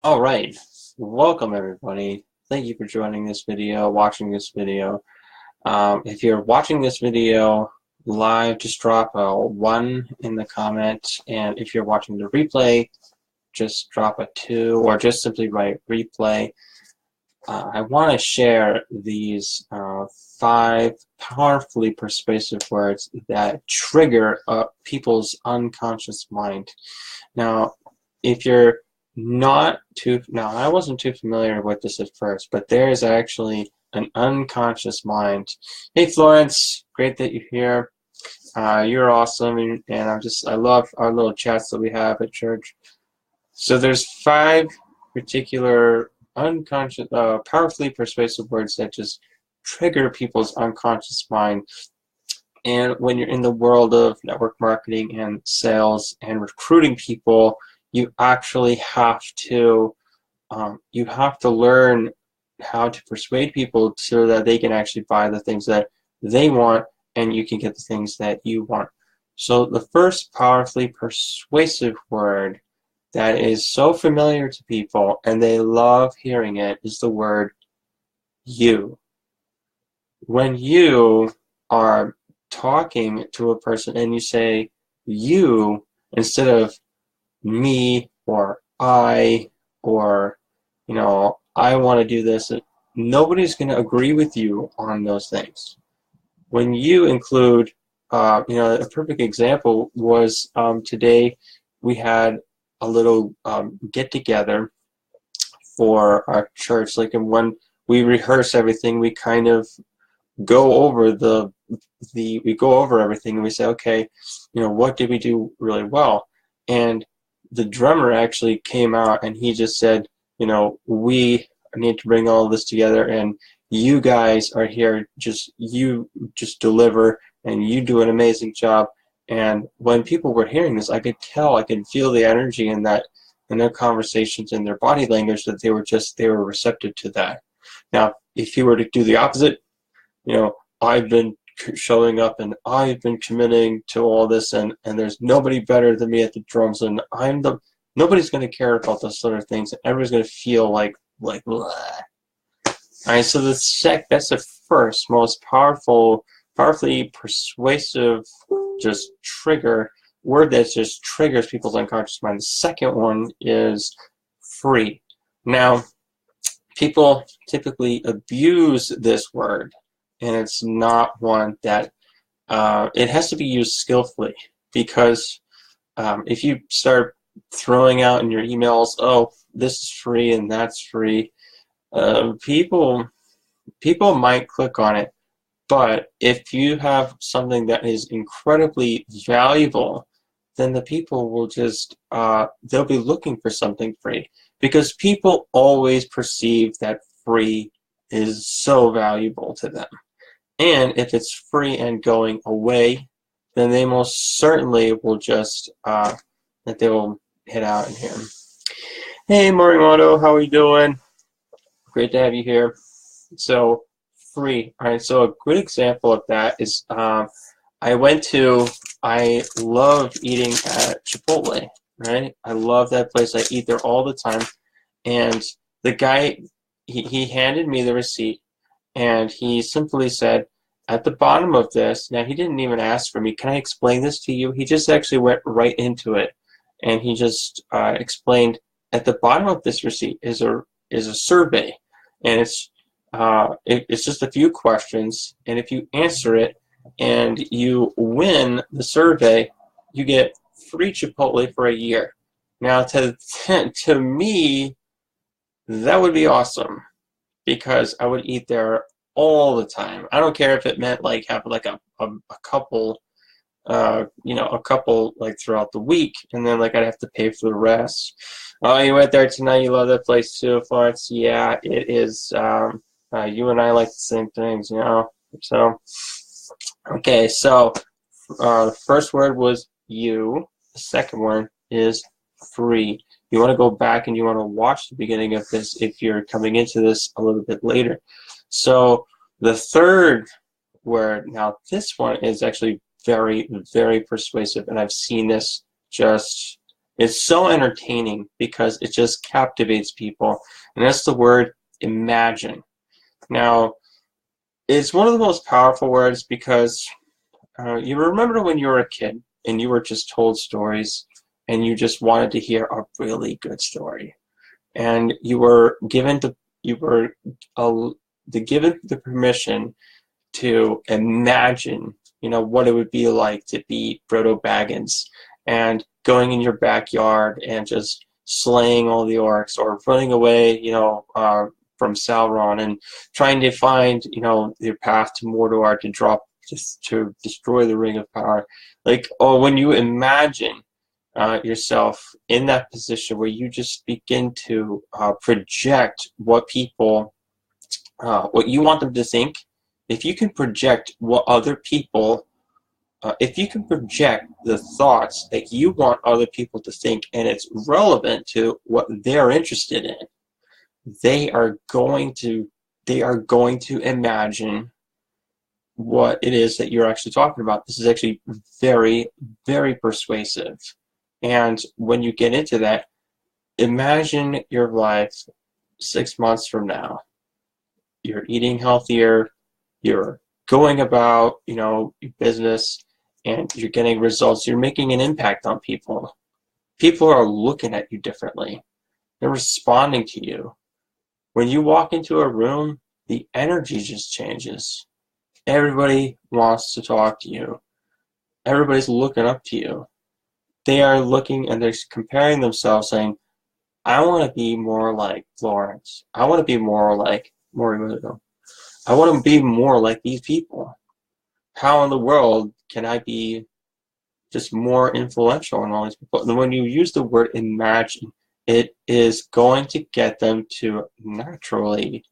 All right, welcome everybody. Thank you for joining this video, watching this video. If you're watching this video live, just drop a 1 in the comment, and if you're watching the replay, just drop a 2, or just simply write replay. I want to share these 5 powerfully persuasive words that trigger people's unconscious mind. Now, if you're not too, now I wasn't too familiar with this at first, but there is actually an unconscious mind. Hey Florence, great that you're here. You're awesome, and I love our little chats that we have at church. So there's 5 particular unconscious, powerfully persuasive words that just trigger people's unconscious mind. And when you're in the world of network marketing and sales and recruiting people, you actually have to learn how to persuade people so that they can actually buy the things that they want, and you can get the things that you want. So the first powerfully persuasive word that is so familiar to people and they love hearing it is the word you. When you are talking to a person and you say you instead of me or I, or I want to do this, nobody's going to agree with you on those things. When you include, a perfect example was today we had a little get together for our church. Like, and when we rehearse everything, we kind of go over we go over everything, and we say, okay, what did we do really well? And the drummer actually came out and he just said, we need to bring all this together, and you guys are here, you just deliver, and you do an amazing job. And when people were hearing this, I could feel the energy in their conversations and their body language, that they were receptive to that. Now, if you were to do the opposite, I've been showing up and I've been committing to all this, and there's nobody better than me at the drums, and nobody's going to care about those sort of things, and everybody's going to feel like blah. Alright, so that's the first most powerfully persuasive just trigger word that just triggers people's unconscious mind. The second one is free. Now, people typically abuse this word, and it's not one that it has to be used skillfully, because if you start throwing out in your emails, oh, this is free and that's free, people might click on it. But if you have something that is incredibly valuable, then the people will just they'll be looking for something free, because people always perceive that free is so valuable to them. And if it's free and going away, then they most certainly will just that they will head out in here. Hey Morimoto, how are you doing? Great to have you here. So free. All right. So a good example of that is I love eating at Chipotle. Right. I love that place. I eat there all the time. And the guy, he handed me the receipt, and he simply said, at the bottom of this, now he didn't even ask for me, can I explain this to you? He just actually went right into it, and he just explained, at the bottom of this receipt is a survey, and it's just a few questions, and if you answer it and you win the survey, you get free Chipotle for a year. Now, to me, that would be awesome, because I would eat there all the time. I don't care if it meant like having like a couple, a couple like throughout the week, and then like I'd have to pay for the rest. Oh, you went there tonight. You love that place too, Florence. Yeah, it is. You and I like the same things, So, okay. So, the first word was you. The second word is free. You want to go back and you want to watch the beginning of this if you're coming into this a little bit later. So the third word, now this one is actually very, very persuasive, and I've seen this just It's so entertaining because it just captivates people. And that's the word imagine. Now, it's one of the most powerful words because you remember when you were a kid and you were just told stories and you just wanted to hear a really good story. And you were given the permission to imagine, what it would be like to be Frodo Baggins and going in your backyard and just slaying all the orcs, or running away, from Sauron and trying to find, your path to Mordor to destroy the Ring of Power. Or when you imagine yourself in that position where you just begin to project what you want them to think. If you can project what other people, if you can project the thoughts that you want other people to think, and it's relevant to what they're interested in, they are going to imagine what it is that you're actually talking about. This is actually very, very persuasive. And when you get into that, imagine your life 6 months from now. You're eating healthier, you're going about, your business, and you're getting results. You're making an impact on people. People are looking at you differently. They're responding to you. When you walk into a room, the energy just changes. Everybody wants to talk to you. Everybody's looking up to you. They are looking and they're comparing themselves, saying, I want to be more like Florence. I want to be more like Morimoto. I want to be more like these people. How in the world can I be just more influential in all these people? And when you use the word imagine, it is going to get them to naturally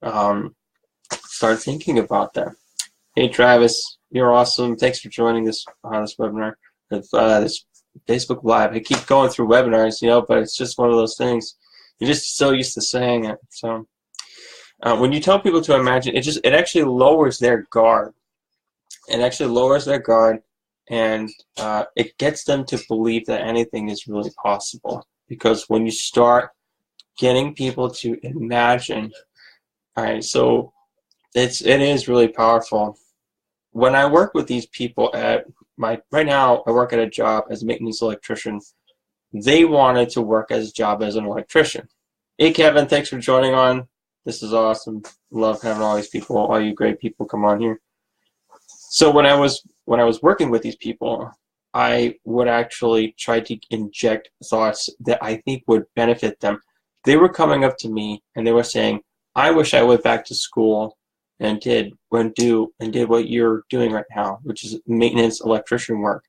start thinking about that. Hey Travis, you're awesome. Thanks for joining this webinar, this Facebook Live. I keep going through webinars, but it's just one of those things. You're just so used to saying it. So when you tell people to imagine, it actually lowers their guard. It actually lowers their guard, and it gets them to believe that anything is really possible. Because when you start getting people to imagine, all right, so it is really powerful. When I work with these people right now, I work at a job as a maintenance electrician. They wanted to work as a job as an electrician. Hey Kevin, thanks for joining on. This is awesome. Love having all these people, all you great people come on here. So when I was working with these people, I would actually try to inject thoughts that I think would benefit them. They were coming up to me and they were saying, I wish I went back to school and did what you're doing right now, which is maintenance electrician work.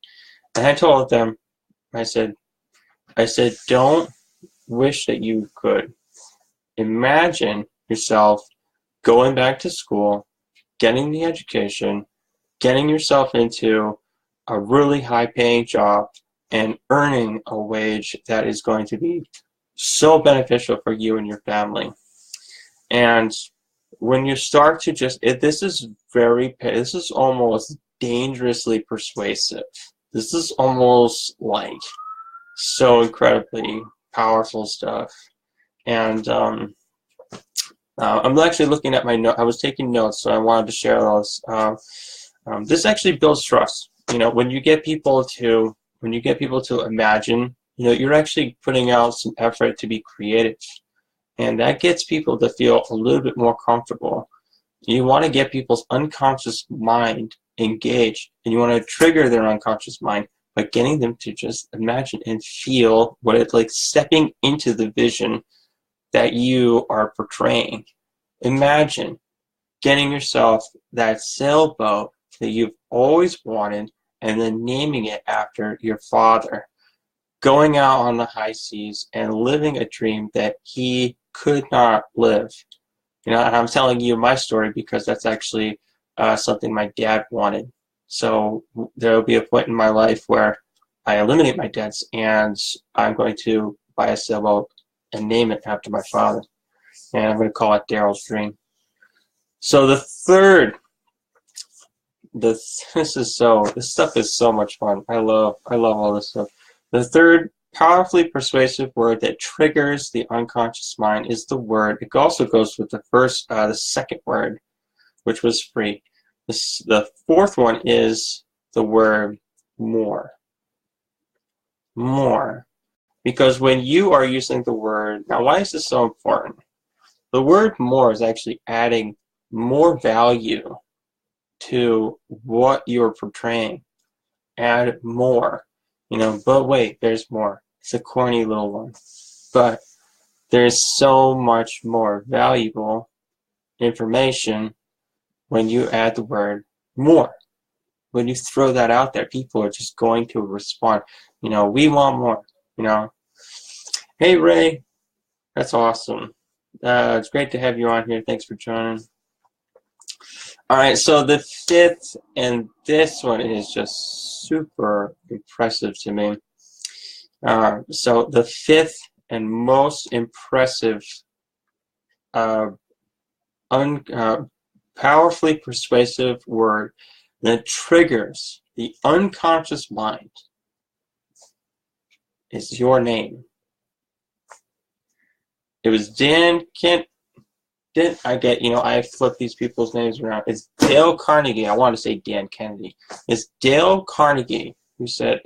And I told them, I said, don't wish that you could. Imagine yourself going back to school, getting the education, getting yourself into a really high-paying job, and earning a wage that is going to be so beneficial for you and your family. And when you start to this is almost dangerously persuasive. This is almost like so incredibly powerful stuff. And I'm actually looking at my note. I was taking notes, so I wanted to share those. This actually builds trust. When you get people to imagine, you're actually putting out some effort to be creative, and that gets people to feel a little bit more comfortable. You want to get people's unconscious mind engaged, and you want to trigger their unconscious mind by getting them to just imagine and feel what it's like stepping into the vision that you are portraying. Imagine getting yourself that sailboat that you've always wanted and then naming it after your father, going out on the high seas and living a dream that he could not live. And I'm telling you my story because that's actually something my dad wanted. So there will be a point in my life where I eliminate my debts and I'm going to buy a sailboat and name it after my father. And I'm going to call it Daryl's Dream. So the third, this stuff is so much fun. I love all this stuff. The third powerfully persuasive word that triggers the unconscious mind is the word. It also goes with the second word, which was free. The fourth one is the word more. More. Because when you are using the word, now why is this so important? The word more is actually adding more value to what you're portraying. Add more. But wait, there's more. It's a corny little one. But there's so much more valuable information when you add the word more. When you throw that out there, people are just going to respond. We want more. Hey, Ray, that's awesome. It's great to have you on here. Thanks for joining. All right, so the fifth, and this one is just super impressive to me. So the fifth and most impressive, powerfully persuasive word that triggers the unconscious mind is your name. It was Dan Kent. I flip these people's names around. It's Dale Carnegie. I want to say Dan Kennedy. It's Dale Carnegie who said,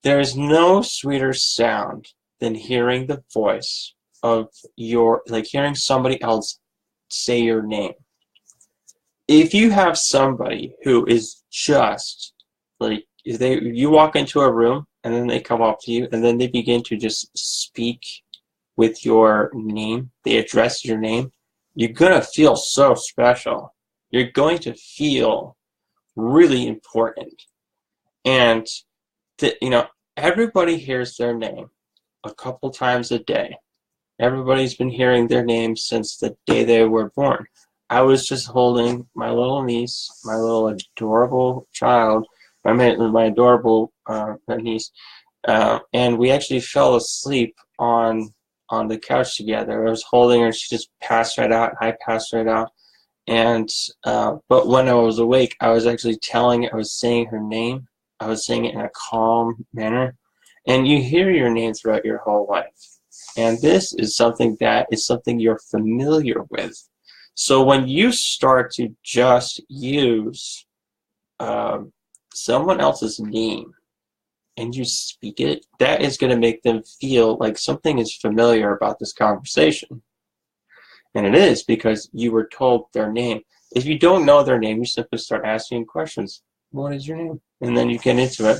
there is no sweeter sound than hearing the voice of hearing somebody else say your name. If you have somebody who is just you walk into a room and then they come up to you and then they begin to just speak with your name, they address your name, you're going to feel so special. You're going to feel really important. And, everybody hears their name a couple times a day. Everybody's been hearing their name since the day they were born. I was just holding my little niece, my little adorable child, my adorable niece, and we actually fell asleep on the couch together. I was holding her, she just passed right out, I passed right out. And but when I was awake, I was actually I was saying her name. I was saying it in a calm manner. And you hear your name throughout your whole life. And this is something you're familiar with. So when you start to just use someone else's name and you speak it, that is going to make them feel like something is familiar about this conversation. And it is, because you were told their name. If you don't know their name, you simply start asking questions. What is your name? And then you get into it.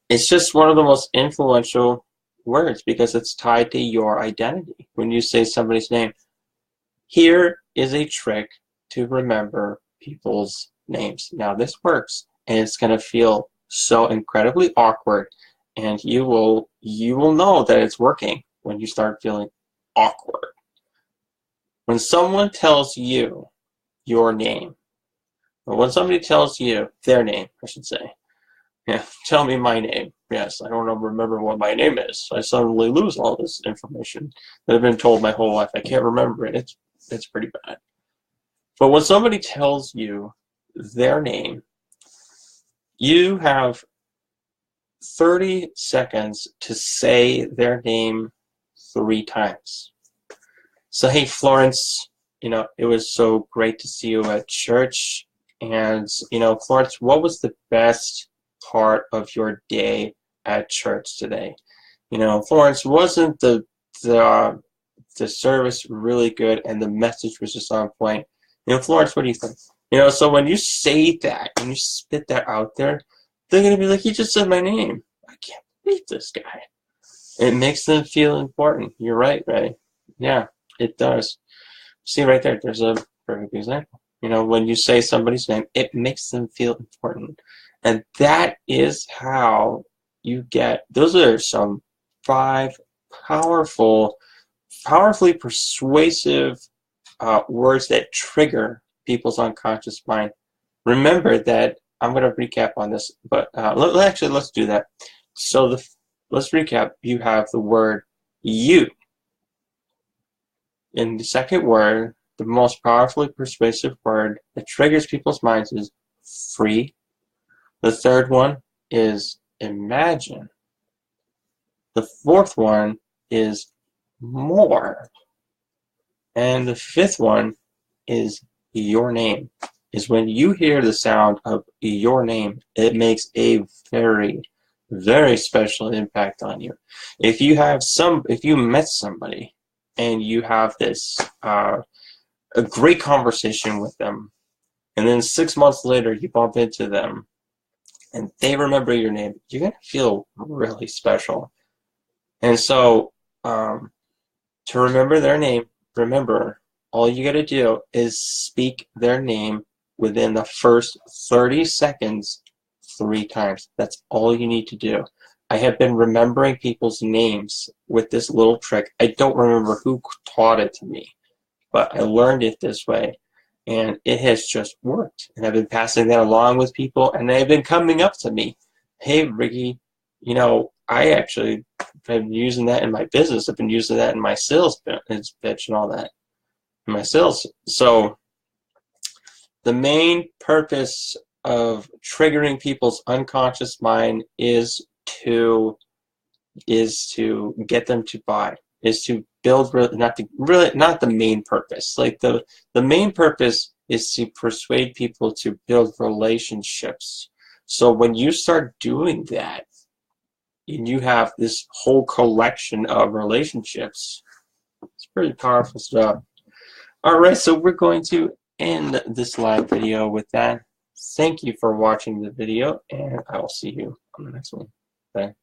It's just one of the most influential words because it's tied to your identity. When you say somebody's name, here is a trick to remember people's names. Now this works, and it's going to feel so incredibly awkward, and you will know that it's working when you start feeling awkward. When someone tells you your name, or when somebody tells you their name, I should say, yeah, tell me my name. Yes, I don't remember what my name is. I suddenly lose all this information that I've been told my whole life. I can't remember it. It's pretty bad. But when somebody tells you their name, you have 30 seconds to say their name 3 times. So, hey, Florence, it was so great to see you at church. And, Florence, what was the best part of your day at church today? Florence, wasn't the service really good and the message was just on point? Florence, what do you think? So when you say that and you spit that out there, they're going to be like, you just said my name. I can't believe this guy. It makes them feel important. You're right, Ray. Yeah, it does. See right there, there's a perfect example. When you say somebody's name, it makes them feel important. And that is how you get, those are some 5 powerfully persuasive words that trigger people's unconscious mind. Remember that, I'm going to recap on this, but let's do that. So let's recap. You have the word you. In the second word, the most powerfully persuasive word that triggers people's minds is free. The third one is imagine. The fourth one is more. And the fifth one is your name. Is when you hear the sound of your name, it makes a very, very special impact on you. If you met somebody and you have this a great conversation with them, and then 6 months later you bump into them and they remember your name, you're gonna feel really special. And so to remember their name, remember, all you got to do is speak their name within the first 30 seconds 3 times. That's all you need to do. I have been remembering people's names with this little trick. I don't remember who taught it to me, but I learned it this way, and it has just worked. And I've been passing that along with people, and they've been coming up to me, "Hey, Ricky, you know, I actually have been using that in my business. I've been using that in my sales pitch and all that in my sales." So the main purpose of triggering people's unconscious mind is to get them to buy, is to build, not the main purpose. Like the main purpose is to persuade people to build relationships. So when you start doing that, and you have this whole collection of relationships, it's pretty powerful stuff. All right, so we're going to end this live video with that. Thank you for watching the video, and I will see you on the next one. Bye.